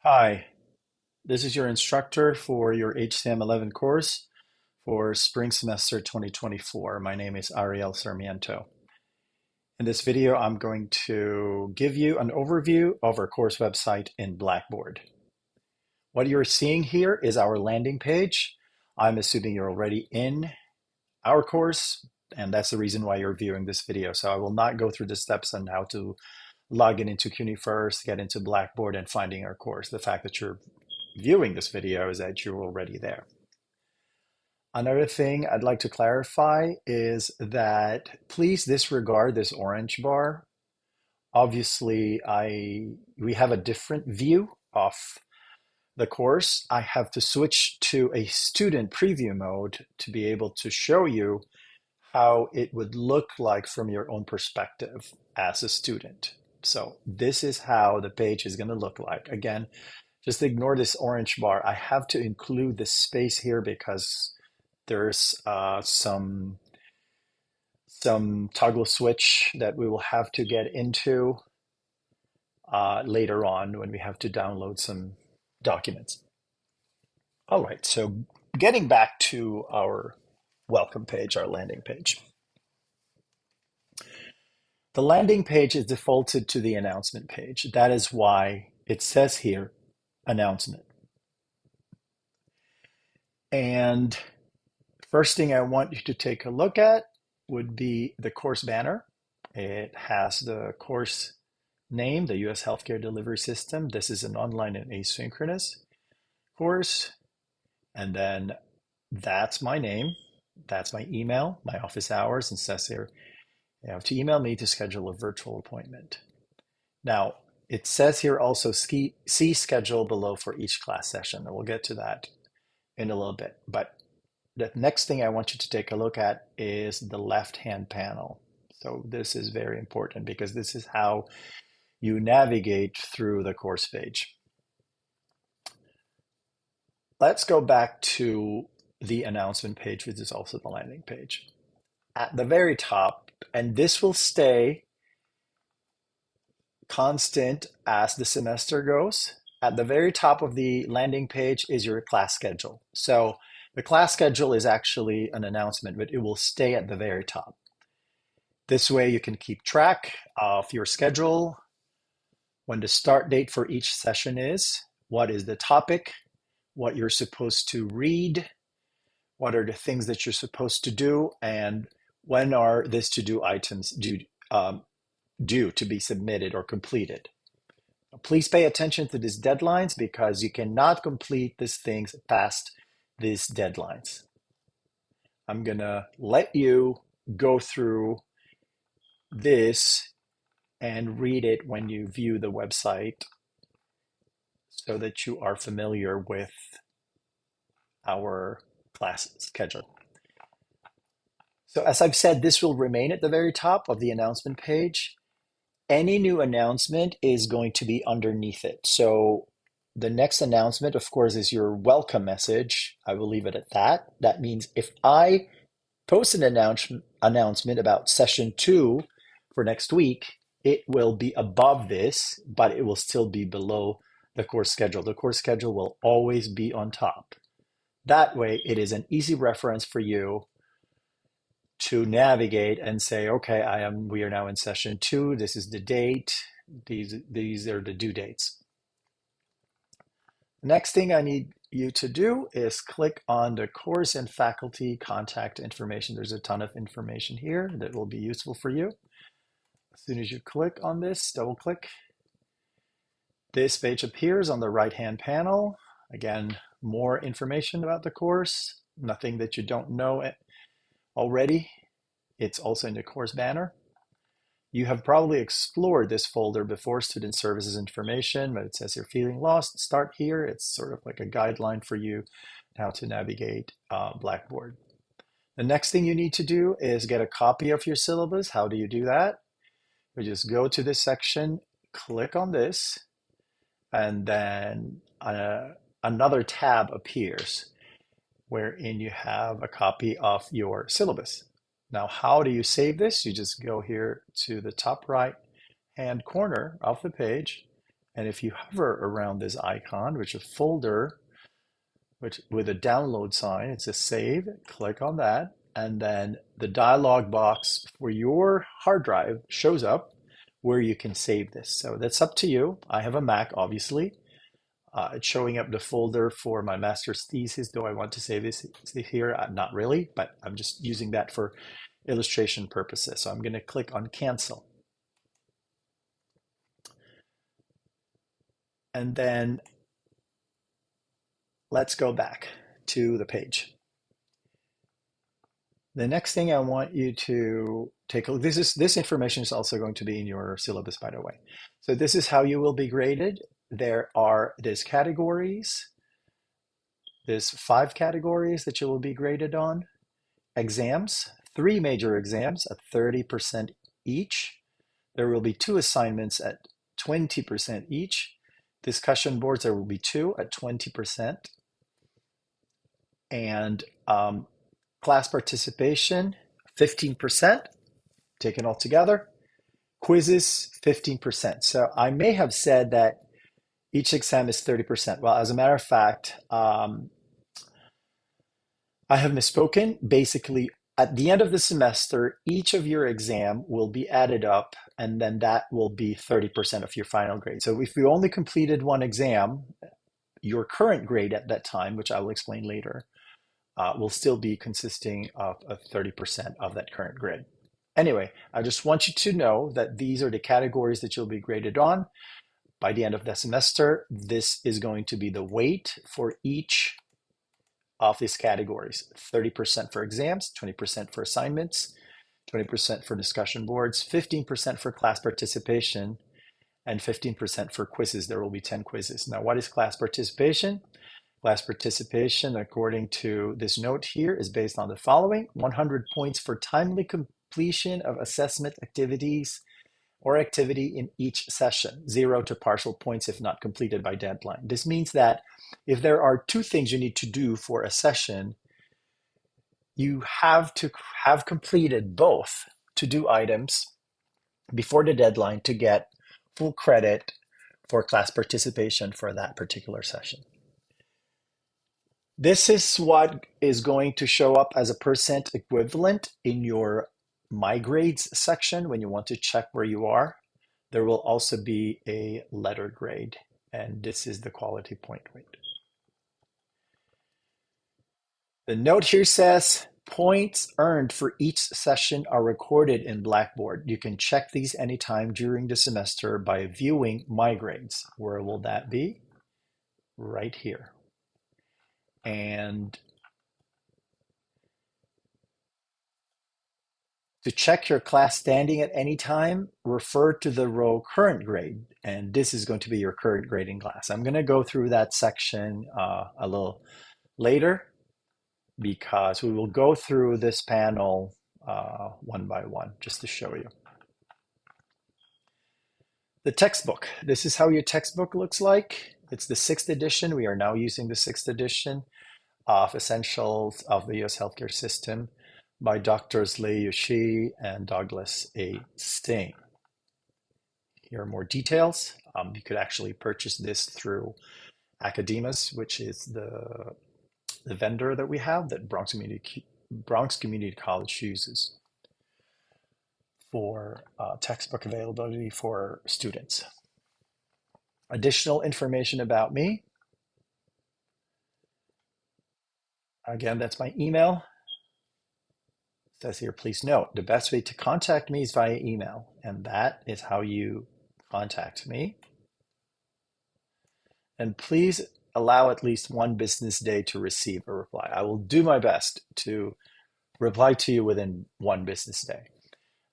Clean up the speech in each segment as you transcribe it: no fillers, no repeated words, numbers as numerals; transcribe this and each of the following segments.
Hi, this is your instructor for your HCM11 course for spring semester 2024. My name is Ariel Sarmiento. In this video, I'm going to give you an overview of our course website in Blackboard. What you're seeing here is our landing page. I'm assuming you're already in our course, and that's the reason why you're viewing this video. So I will not go through the steps on how to log in into CUNY first, get into Blackboard, and finding our course. The fact that you're viewing this video is that you're already there. Another thing I'd like to clarify is that please disregard this orange bar. Obviously, we have a different view of the course. I have to switch to a student preview mode to be able to show you how it would look like from your own perspective as a student. So this is how the page is going to look like. Again, just ignore this orange bar. I have to include this space here because there's some toggle switch that we will have to get into later on when we have to download some documents. All right, so getting back to our welcome page, our landing page. The landing page is defaulted to the announcement page. That is why it says here, announcement. And first thing I want you to take a look at would be the course banner. It has the course name, the U.S. Healthcare Delivery System. This is an online and asynchronous course. And then that's my name. That's my email, my office hours, and says here, you have to email me to schedule a virtual appointment. Now, it says here also see schedule below for each class session. And we'll get to that in a little bit. But the next thing I want you to take a look at is the left-hand panel. So this is very important because this is how you navigate through the course page. Let's go back to the announcement page, which is also the landing page. At the very top, and this will stay constant as the semester goes, at the very top of the landing page is your class schedule. So the class schedule is actually an announcement, but it will stay at the very top. This way you can keep track of your schedule, when the start date for each session is, what is the topic, what you're supposed to read, what are the things that you're supposed to do, and when are this to-do items due to be submitted or completed. Please pay attention to these deadlines because you cannot complete these things past these deadlines. I'm going to let you go through this and read it when you view the website so that you are familiar with our class schedule. So as I've said, this will remain at the very top of the announcement page. Any new announcement is going to be underneath it. So the next announcement, of course, is your welcome message. I will leave it at that. That means if I post an announcement about session 2 for next week, it will be above this, but it will still be below the course schedule. The course schedule will always be on top. That way, it is an easy reference for you to navigate and say, okay, we are now in session 2. This is the date. These are the due dates. Next thing I need you to do is click on the course and faculty contact information. There's a ton of information here that will be useful for you. As soon as you click on this, double click, this page appears on the right-hand panel. Again, more information about the course, nothing that you don't know already. It's also in the course banner. You have probably explored this folder before, student services information, but it says you're feeling lost, start here. It's sort of like a guideline for you how to navigate Blackboard. The next thing you need to do is get a copy of your syllabus. How do you do that? We just go to this section, click on this, and then another tab appears wherein you have a copy of your syllabus. Now, how do you save this? You just go here to the top right hand corner of the page And if you hover around this icon, which is folder, which with a download sign, it says save, click on that. And then the dialog box for your hard drive shows up where you can save this. So that's up to you. I have a Mac, obviously. It's showing up the folder for my master's thesis. Do I want to save this here? Not really, but I'm just using that for illustration purposes. So I'm going to click on cancel. And then let's go back to the page. The next thing I want you to take a look, this information is also going to be in your syllabus, by the way. So this is how you will be graded. There's categories. There's 5 categories that you will be graded on. Exams, 3 major exams at 30% each. There will be 2 assignments at 20% each. Discussion boards, there will be 2 at 20%. And class participation, 15%, taken all together. Quizzes, 15%. So I may have said that each exam is 30%. Well, as a matter of fact, I have misspoken. Basically, at the end of the semester, each of your exam will be added up, and then that will be 30% of your final grade. So if you only completed 1 exam, your current grade at that time, which I will explain later, will still be consisting of 30% of that current grade. Anyway, I just want you to know that these are the categories that you'll be graded on. By the end of the semester, this is going to be the weight for each of these categories. 30% for exams, 20% for assignments, 20% for discussion boards, 15% for class participation, and 15% for quizzes. There will be 10 quizzes. Now, what is class participation? Class participation, according to this note here, is based on the following: 100 points for timely completion of assessment activities or activity in each session, 0 to partial points if not completed by deadline. This means that if there are 2 things you need to do for a session, you have to have completed both to-do items before the deadline to get full credit for class participation for that particular session. This is what is going to show up as a percent equivalent in your My Grades section when you want to check where you are. There will also be a letter grade, and this is the quality point weight. The note here says points earned for each session are recorded in Blackboard. You can check these anytime during the semester by viewing My Grades. Where will that be? Right here. And to check your class standing at any time, refer to the row current grade, and this is going to be your current grading class. I'm going to go through that section a little later because we will go through this panel one by one just to show you. The textbook. This is how your textbook looks like. It's the 6th edition. We are now using the 6th edition of Essentials of the U.S. Healthcare System by Doctors Lei Yuxi and Douglas A. Sting. Here are more details. You could actually purchase this through Academas, which is the vendor that we have that Bronx Community College uses for textbook availability for students. Additional information about me. Again, that's my email. It says here, please note, the best way to contact me is via email, and that is how you contact me. And please allow at least 1 business day to receive a reply. I will do my best to reply to you within 1 business day.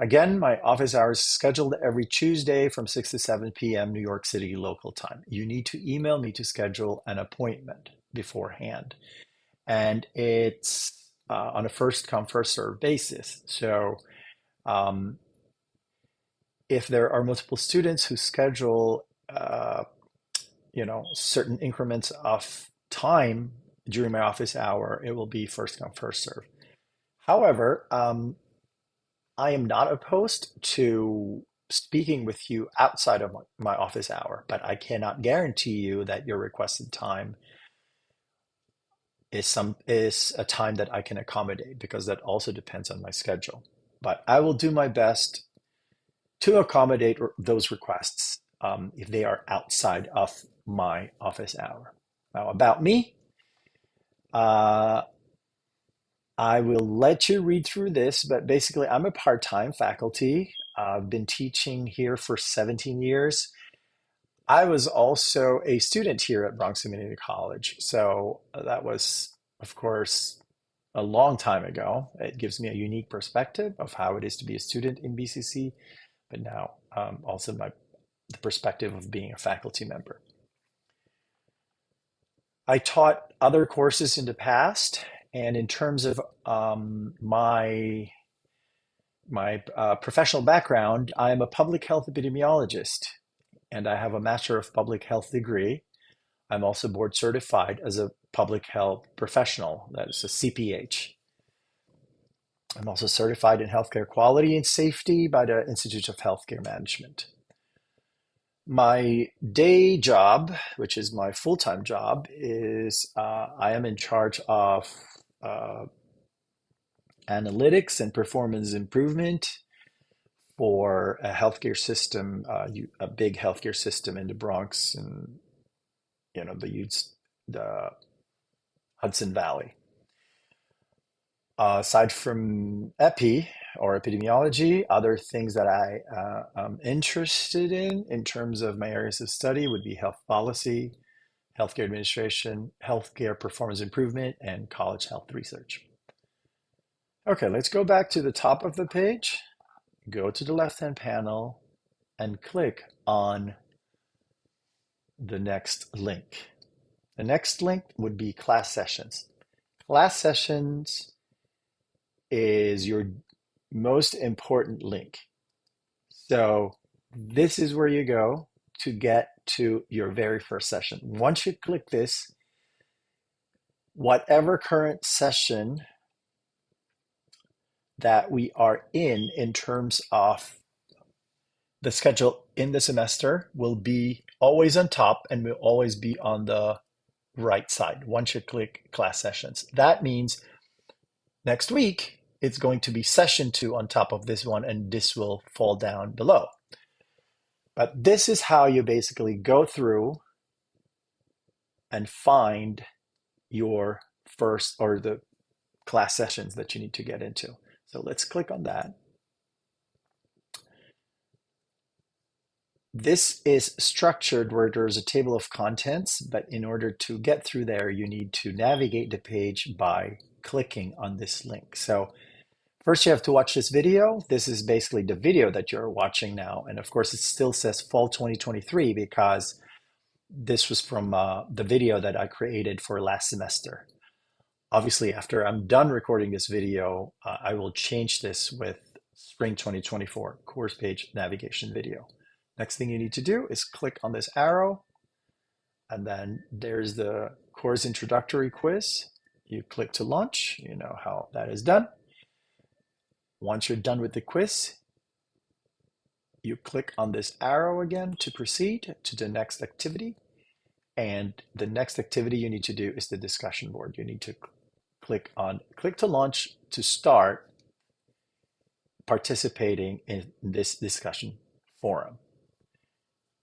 Again, my office hours scheduled every Tuesday from 6 to 7 p.m. New York City local time. You need to email me to schedule an appointment beforehand. And it's on a first come, first serve basis. So if there are multiple students who schedule certain increments of time during my office hour, it will be first come, first serve. However, I am not opposed to speaking with you outside of my office hour, but I cannot guarantee you that your requested time is a time that I can accommodate, because that also depends on my schedule. But I will do my best to accommodate those requests if they are outside of my office hour. Now, about me, uh, I will let you read through this, but basically, I'm a part-time faculty. I've been teaching here for 17 years. I was also a student here at Bronx Community College. So that was, of course, a long time ago. It gives me a unique perspective of how it is to be a student in BCC, but now also the perspective of being a faculty member. I taught other courses in the past, and in terms of my professional background, I am a public health epidemiologist, and I have a Master of Public Health degree. I'm also board certified as a public health professional, that is a CPH. I'm also certified in healthcare quality and safety by the Institute of Healthcare Management. My day job, which is my full-time job, is I am in charge of uh, analytics and performance improvement for a healthcare system, a big healthcare system in the Bronx and the Hudson Valley. Aside from epi or epidemiology, other things that I am interested in terms of my areas of study would be health policy, healthcare administration, healthcare performance improvement, and college health research. Okay, let's go back to the top of the page, go to the left-hand panel, and click on the next link. The next link would be class sessions. Class sessions is your most important link. So this is where you go to get to your very first session. Once you click this, whatever current session that we are in terms of the schedule in the semester, will be always on top and will always be on the right side once you click class sessions. That means next week, it's going to be session 2 on top of this one, and this will fall down below. But this is how you basically go through and find your first or the class sessions that you need to get into. So let's click on that. This is structured where there's a table of contents, but in order to get through there, you need to navigate the page by clicking on this link. So first you have to watch this video. This is basically the video that you're watching now. And of course, it still says fall 2023 because this was from the video that I created for last semester. Obviously, after I'm done recording this video, I will change this with spring 2024 course page navigation video. Next thing you need to do is click on this arrow, and then there's the course introductory quiz. You click to launch. You know how that is done. Once you're done with the quiz, you click on this arrow again to proceed to the next activity. And the next activity you need to do is the discussion board. You need to click to launch to start participating in this discussion forum.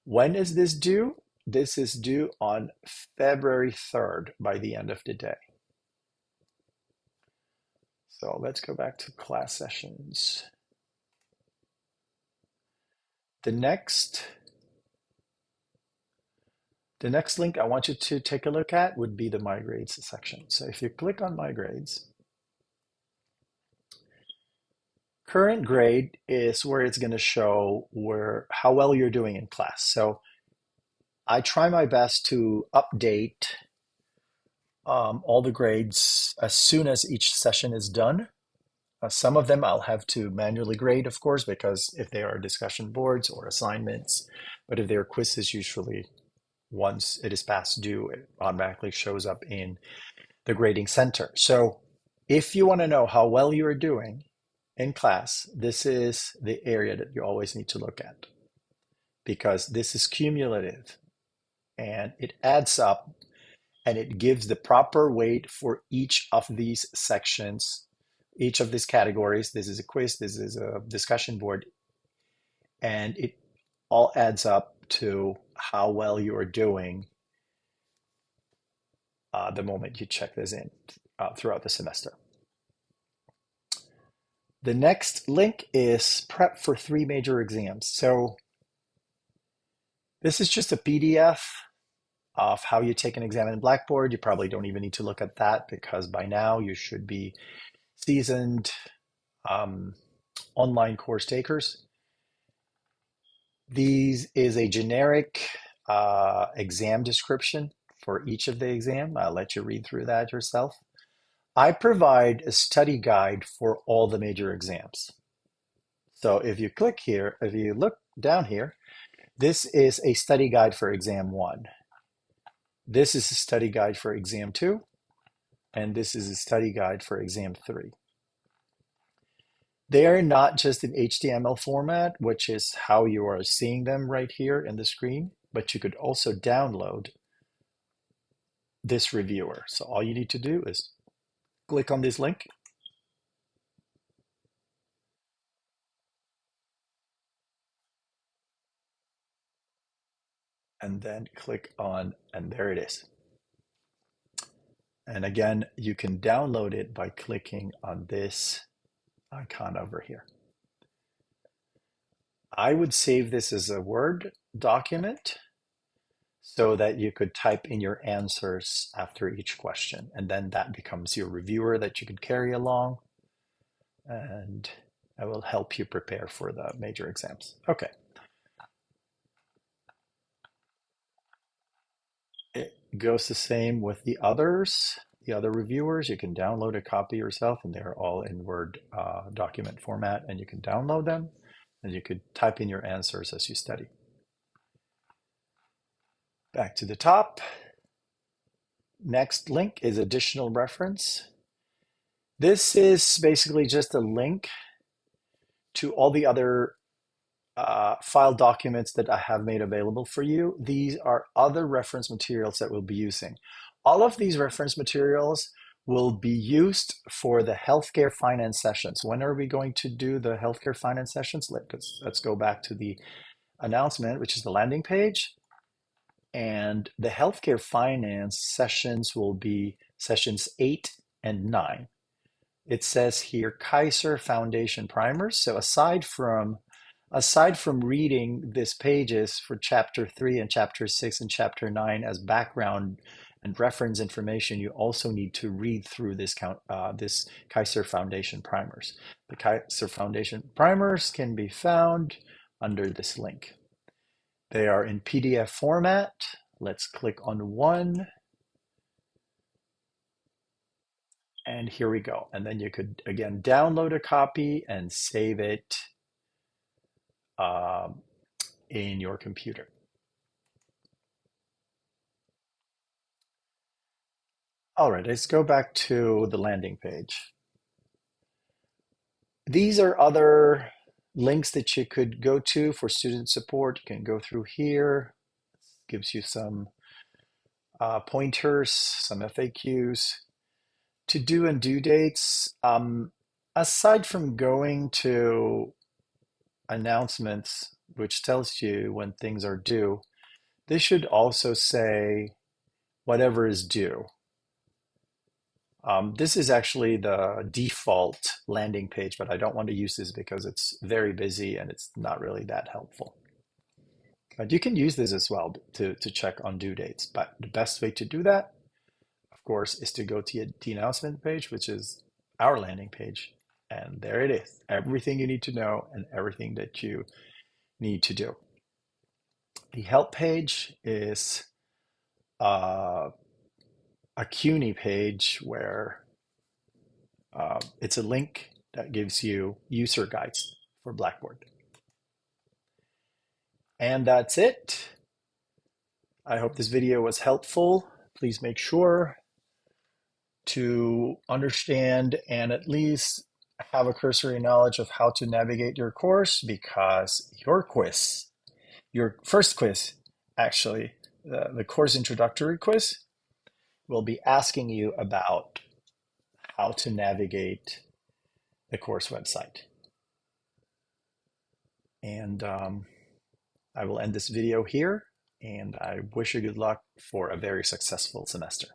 When is this due? This is due on February 3rd by the end of the day. So let's go back to class sessions. The next link I want you to take a look at would be the My Grades section. So if you click on My Grades, current grade is where it's going to show how well you're doing in class. So I try my best to update all the grades as soon as each session is done. Some of them I'll have to manually grade, of course, because if they are discussion boards or assignments, but if they are quizzes, usually once it is past due, it automatically shows up in the grading center. So if you want to know how well you are doing, in class, this is the area that you always need to look at because this is cumulative and it adds up and it gives the proper weight for each of these sections, each of these categories. This is a quiz, this is a discussion board, and it all adds up to how well you are doing the moment you check this in throughout the semester. The next link is prep for 3 major exams. So this is just a PDF of how you take an exam in Blackboard. You probably don't even need to look at that because by now you should be seasoned online course takers. These is a generic exam description for each of the exam. I'll let you read through that yourself. I provide a study guide for all the major exams. So if you click here, if you look down here, this is a study guide for exam 1. This is a study guide for exam 2, and this is a study guide for exam 3. They are not just in HTML format, which is how you are seeing them right here in the screen, but you could also download this reviewer. So all you need to do is click on this link and then click on, and there it is. And again, you can download it by clicking on this icon over here. I would save this as a Word document so that you could type in your answers after each question. And then that becomes your reviewer that you could carry along. And I will help you prepare for the major exams. Okay. It goes the same with the others. The other reviewers, you can download a copy yourself, and they're all in Word document format, and you can download them, and you could type in your answers as you study. Back to the top. Next link is additional reference. This is basically just a link to all the other file documents that I have made available for you. These are other reference materials that we'll be using. All of these reference materials will be used for the healthcare finance sessions. When are we going to do the healthcare finance sessions? Let's go back to the announcement, which is the landing page. And the healthcare finance sessions will be sessions 8 and 9. It says here Kaiser Foundation primers. So aside from reading these pages for chapter 3 and chapter 6 and chapter 9 as background and reference information, you also need to read through this Kaiser Foundation primers. The Kaiser Foundation primers can be found under this link. They are in PDF format. Let's click on one. And here we go. And then you could, again, download a copy and save it in your computer. All right, let's go back to the landing page. These are other links that you could go to for student support. You can go through here. It gives you some pointers, some FAQs. To do and due dates, aside from going to announcements, which tells you when things are due, they should also say whatever is due. This is actually the default landing page, but I don't want to use this because it's very busy and it's not really that helpful. But you can use this as well to check on due dates. But the best way to do that, of course, is to go to the announcement page, which is our landing page. And there it is. Everything you need to know and everything that you need to do. The help page is a CUNY page where it's a link that gives you user guides for Blackboard. And that's it. I hope this video was helpful. Please make sure to understand and at least have a cursory knowledge of how to navigate your course, because your first quiz, actually, the course introductory quiz, will be asking you about how to navigate the course website. And I will end this video here, and I wish you good luck for a very successful semester.